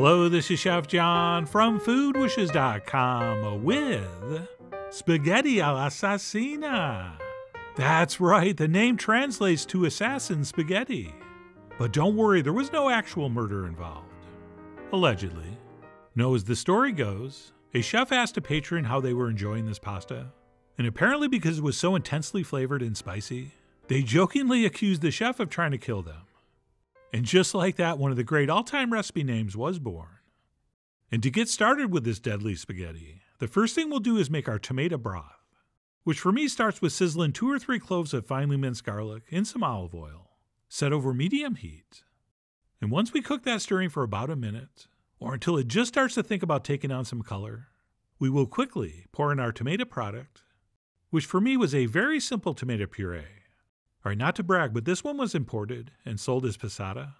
Hello, this is Chef John from foodwishes.com with Spaghetti all'Assassina. That's right, the name translates to assassin spaghetti. But don't worry, there was no actual murder involved. Allegedly. No, as the story goes, a chef asked a patron how they were enjoying this pasta, and apparently because it was so intensely flavored and spicy, they jokingly accused the chef of trying to kill them. And just like that, one of the great all-time recipe names was born. And to get started with this deadly spaghetti, the first thing we'll do is make our tomato broth, which for me starts with sizzling 2 or 3 cloves of finely minced garlic in some olive oil, set over medium heat. And once we cook that stirring for about a minute, or until it just starts to think about taking on some color, we will quickly pour in our tomato product, which for me was a very simple tomato puree. All right, not to brag, but this one was imported and sold as passata.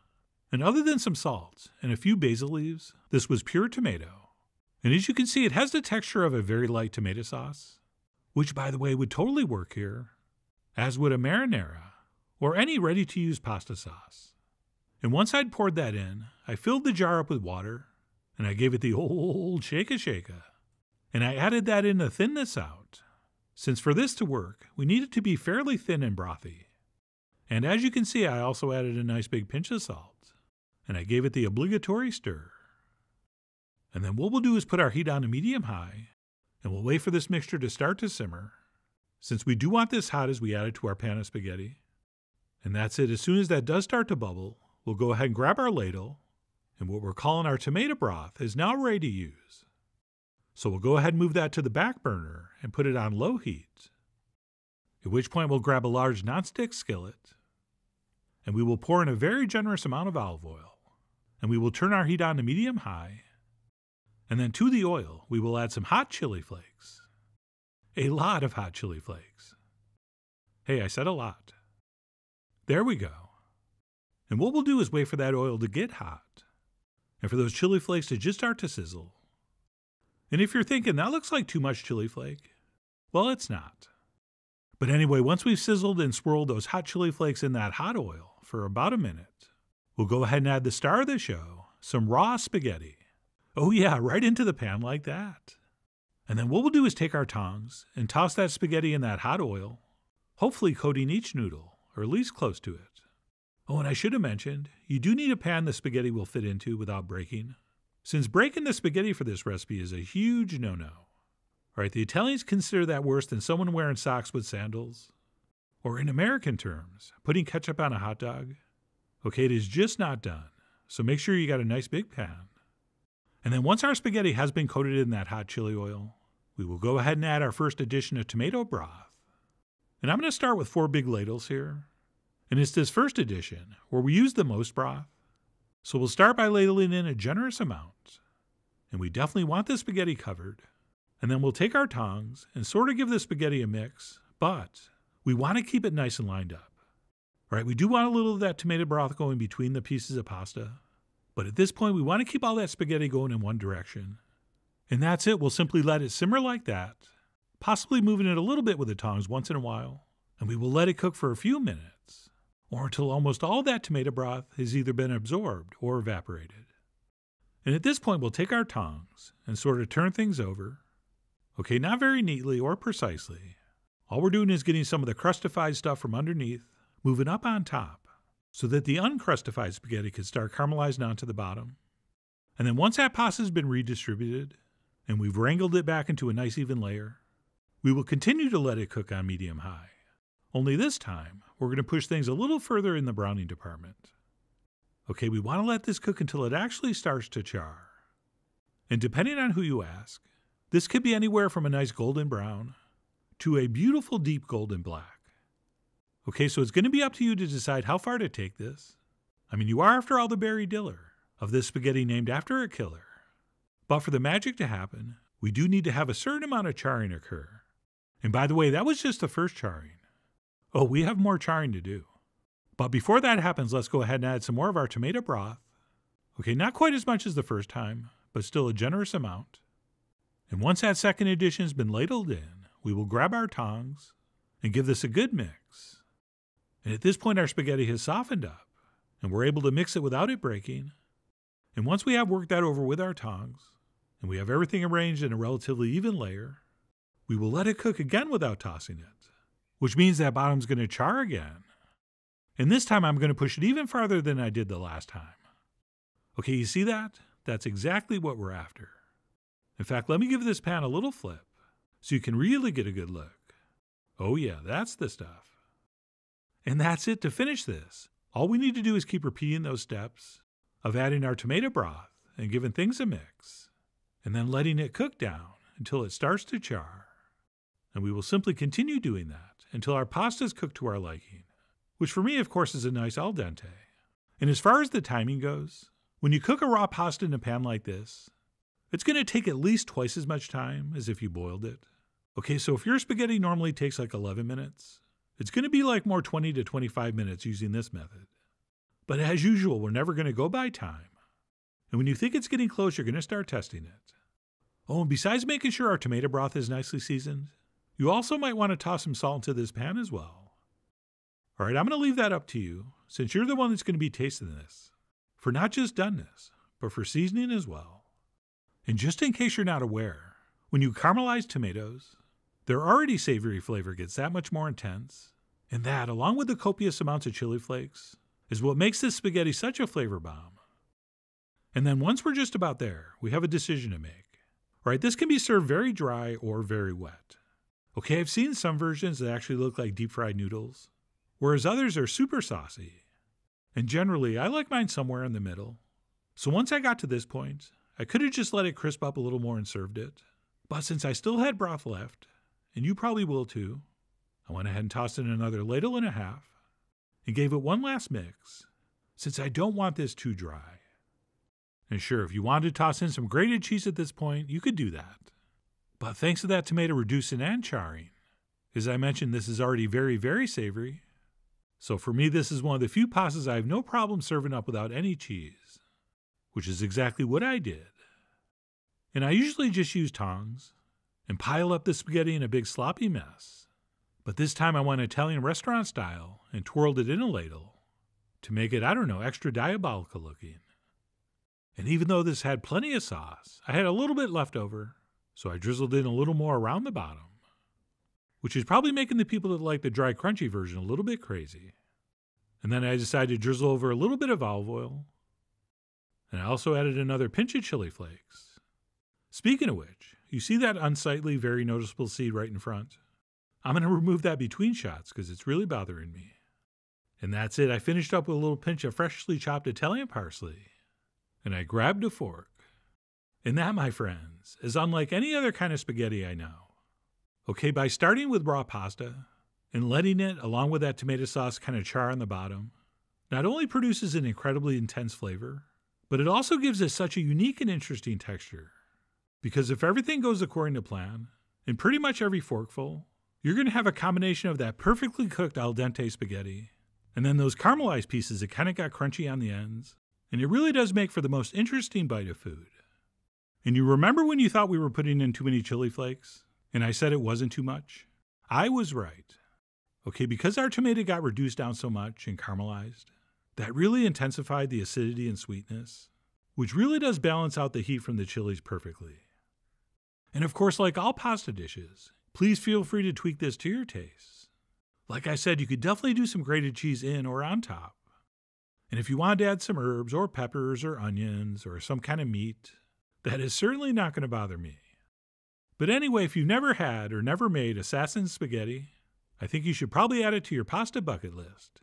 And other than some salt and a few basil leaves, this was pure tomato. And as you can see, it has the texture of a very light tomato sauce, which by the way would totally work here, as would a marinara or any ready-to-use pasta sauce. And once I'd poured that in, I filled the jar up with water, and I gave it the old shaka. And I added that in to thin this out, since for this to work, we need it to be fairly thin and brothy. And as you can see, I also added a nice big pinch of salt, and I gave it the obligatory stir. And then what we'll do is put our heat on to medium-high, and we'll wait for this mixture to start to simmer, since we do want this hot as we add it to our pan of spaghetti. And that's it. As soon as that does start to bubble, we'll go ahead and grab our ladle, and what we're calling our tomato broth is now ready to use. So we'll go ahead and move that to the back burner and put it on low heat, at which point we'll grab a large nonstick skillet, and we will pour in a very generous amount of olive oil, and we will turn our heat on to medium-high, and then to the oil we will add some hot chili flakes. A lot of hot chili flakes. Hey, I said a lot. There we go. And what we'll do is wait for that oil to get hot, and for those chili flakes to just start to sizzle. And if you're thinking, that looks like too much chili flake, well, it's not. But anyway, once we've sizzled and swirled those hot chili flakes in that hot oil for about a minute, we'll go ahead and add the star of the show, some raw spaghetti. Oh yeah, right into the pan like that. And then what we'll do is take our tongs and toss that spaghetti in that hot oil, hopefully coating each noodle, or at least close to it. Oh, and I should have mentioned, you do need a pan the spaghetti will fit into without breaking, since breaking the spaghetti for this recipe is a huge no-no. All right, the Italians consider that worse than someone wearing socks with sandals, or in American terms, putting ketchup on a hot dog. Okay, it is just not done, so make sure you got a nice big pan. And then once our spaghetti has been coated in that hot chili oil, we will go ahead and add our first addition of tomato broth. And I'm going to start with 4 big ladles here. And it's this first addition where we use the most broth. So we'll start by ladling in a generous amount. And we definitely want the spaghetti covered. And then we'll take our tongs and sort of give the spaghetti a mix, but we want to keep it nice and lined up. All right, we do want a little of that tomato broth going between the pieces of pasta. But at this point, we want to keep all that spaghetti going in one direction. And that's it. We'll simply let it simmer like that, possibly moving it a little bit with the tongs once in a while. And we will let it cook for a few minutes, or until almost all that tomato broth has either been absorbed or evaporated. And at this point, we'll take our tongs and sort of turn things over. Okay, not very neatly or precisely. All we're doing is getting some of the crustified stuff from underneath, moving up on top, so that the uncrustified spaghetti can start caramelizing onto the bottom. And then once that pasta has been redistributed, and we've wrangled it back into a nice even layer, we will continue to let it cook on medium-high. Only this time, we're going to push things a little further in the browning department. Okay, we want to let this cook until it actually starts to char. And depending on who you ask, this could be anywhere from a nice golden brown to a beautiful deep golden black. Okay, so it's going to be up to you to decide how far to take this. I mean, you are, after all, the Barry Diller of this spaghetti named after a killer. But for the magic to happen, we do need to have a certain amount of charring occur. And by the way, that was just the first charring. Oh, we have more charring to do. But before that happens, let's go ahead and add some more of our tomato broth. Okay, not quite as much as the first time, but still a generous amount. And once that second addition has been ladled in, we will grab our tongs and give this a good mix. And at this point, our spaghetti has softened up, and we're able to mix it without it breaking. And once we have worked that over with our tongs, and we have everything arranged in a relatively even layer, we will let it cook again without tossing it, which means that bottom's going to char again. And this time I'm going to push it even farther than I did the last time. Okay, you see that? That's exactly what we're after. In fact, let me give this pan a little flip so you can really get a good look. Oh yeah, that's the stuff. And that's it to finish this. All we need to do is keep repeating those steps of adding our tomato broth and giving things a mix, and then letting it cook down until it starts to char. And we will simply continue doing that until our pasta is cooked to our liking, which for me, of course, is a nice al dente. And as far as the timing goes, when you cook a raw pasta in a pan like this, it's going to take at least twice as much time as if you boiled it. Okay, so if your spaghetti normally takes like 11 minutes, it's going to be like more 20 to 25 minutes using this method. But as usual, we're never going to go by time. And when you think it's getting close, you're going to start testing it. Oh, and besides making sure our tomato broth is nicely seasoned, you also might want to toss some salt into this pan as well. All right, I'm going to leave that up to you, since you're the one that's going to be tasting this, for not just doneness, but for seasoning as well. And just in case you're not aware, when you caramelize tomatoes, their already savory flavor gets that much more intense, and that, along with the copious amounts of chili flakes, is what makes this spaghetti such a flavor bomb. And then once we're just about there, we have a decision to make. All right, this can be served very dry or very wet. Okay, I've seen some versions that actually look like deep fried noodles, whereas others are super saucy. And generally, I like mine somewhere in the middle. So once I got to this point, I could have just let it crisp up a little more and served it. But since I still had broth left, and you probably will too, I went ahead and tossed in another ladle and a half and gave it one last mix, since I don't want this too dry. And sure, if you wanted to toss in some grated cheese at this point, you could do that. But thanks to that tomato reducing and charring, as I mentioned, this is already very, very savory. So for me, this is one of the few pastas I have no problem serving up without any cheese, which is exactly what I did. And I usually just use tongs and pile up the spaghetti in a big sloppy mess. But this time I went Italian restaurant style and twirled it in a ladle to make it, extra diabolical looking. And even though this had plenty of sauce, I had a little bit left over, so I drizzled in a little more around the bottom, which is probably making the people that like the dry, crunchy version a little bit crazy. And then I decided to drizzle over a little bit of olive oil, and I also added another pinch of chili flakes. Speaking of which, you see that unsightly, very noticeable seed right in front? I'm going to remove that between shots because it's really bothering me. And that's it. I finished up with a little pinch of freshly chopped Italian parsley, and I grabbed a fork. And that, my friends, is unlike any other kind of spaghetti I know. Okay, by starting with raw pasta and letting it, along with that tomato sauce, kind of char on the bottom, not only produces an incredibly intense flavor, but it also gives it such a unique and interesting texture. Because if everything goes according to plan, in pretty much every forkful, you're going to have a combination of that perfectly cooked al dente spaghetti, and then those caramelized pieces that kind of got crunchy on the ends, and it really does make for the most interesting bite of food. And you remember when you thought we were putting in too many chili flakes, and I said it wasn't too much? I was right. Okay, because our tomato got reduced down so much and caramelized, that really intensified the acidity and sweetness, which really does balance out the heat from the chilies perfectly. And of course, like all pasta dishes, please feel free to tweak this to your tastes. Like I said, you could definitely do some grated cheese in or on top. And if you wanted to add some herbs or peppers or onions or some kind of meat, that is certainly not going to bother me. But anyway, if you've never had or never made assassin spaghetti, I think you should probably add it to your pasta bucket list.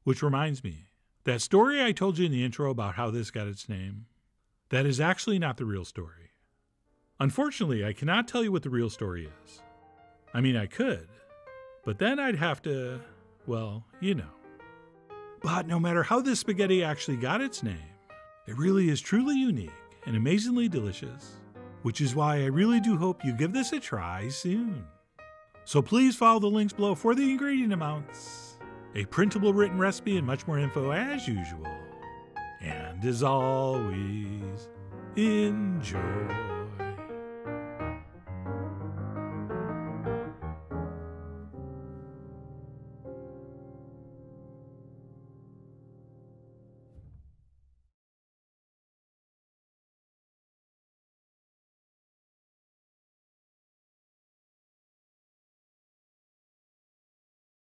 Which reminds me, that story I told you in the intro about how this got its name, that is actually not the real story. Unfortunately, I cannot tell you what the real story is. I mean, I could, but then I'd have to, well, you know. But no matter how this spaghetti actually got its name, it really is truly unique and amazingly delicious, which is why I really do hope you give this a try soon. So please follow the links below for the ingredient amounts, a printable written recipe, and much more info as usual. And as always, enjoy.